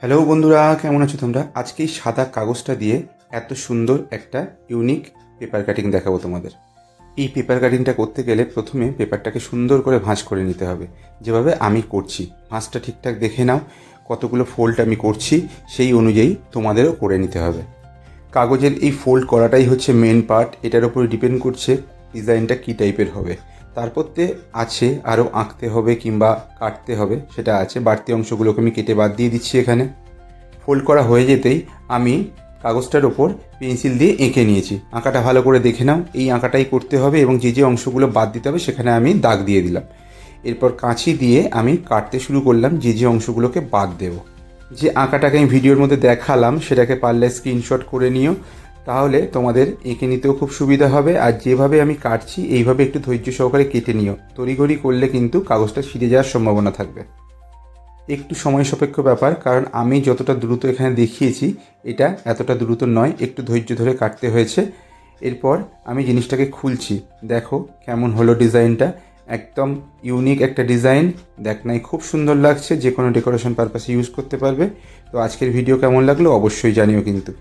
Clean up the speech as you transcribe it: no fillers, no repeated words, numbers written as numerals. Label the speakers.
Speaker 1: Hello বন্ধুরা, কেমন আছো তোমরা? আজকে এই সাদা কাগজটা দিয়ে এত সুন্দর একটা ইউনিক পেপার কাটিং দেখাবো তোমাদের। এই পেপার কাটিংটা করতে গেলে প্রথমে পেপারটাকে সুন্দর করে ভাঁজ করে নিতে হবে, যেভাবে আমি করছি। ভাঁজটা ঠিকঠাক দেখে নাও, কতগুলো ফোল্ড আমি করছি সেই অনুযায়ী তোমাদেরও করে নিতে হবে। কাগজের এই ফোল্ড করাটাই হচ্ছে মেন পার্ট। এটার উপরে ডিপেন্ড করছে ডিজাইনটা কী টাইপের হবে। তারপরতে আছে আরও আঁকতে হবে কিংবা কাটতে হবে, সেটা আছে। বাড়তি অংশগুলোকে আমি কেটে বাদ দিয়ে দিচ্ছি এখানে। ফোল্ড করা হয়ে যেতেই আমি কাগজটার ওপর পেন্সিল দিয়ে এঁকে নিয়েছি। আঁকাটা ভালো করে দেখে নাও, এই আঁকাটাই করতে হবে এবং যে যে অংশগুলো বাদ দিতে হবে সেখানে আমি দাগ দিয়ে দিলাম। এরপর কাঁচি দিয়ে আমি কাটতে শুরু করলাম যে যে অংশগুলোকে বাদ দেব। যে আঁকাটাকে আমি ভিডিওর মধ্যে দেখালাম সেটাকে পারলে স্ক্রিনশট করে নিও, তাহলে তোমাদের এঁকে নিতেও খুব সুবিধা হবে। আর যেভাবে আমি কাটছি এইভাবে একটু ধৈর্য সহকারে কেটে নিও। তড়িঘড়ি করলে কিন্তু কাগজটা ছিঁড়ে যাওয়ার সম্ভাবনা থাকবে। একটু সময় সাপেক্ষ ব্যাপার, কারণ আমি যতটা দ্রুত এখানে দেখিয়েছি এটা এতটা দ্রুত নয়, একটু ধৈর্য ধরে কাটতে হয়েছে। এরপর আমি জিনিসটাকে খুলছি, দেখো কেমন হলো ডিজাইনটা। একদম ইউনিক একটা ডিজাইন, দেখ নাই খুব সুন্দর লাগছে, যে কোনো ডেকোরেশন পারপাসে ইউজ করতে পারবে। তো আজকের ভিডিও কেমন লাগলো অবশ্যই জানিও কিন্তু।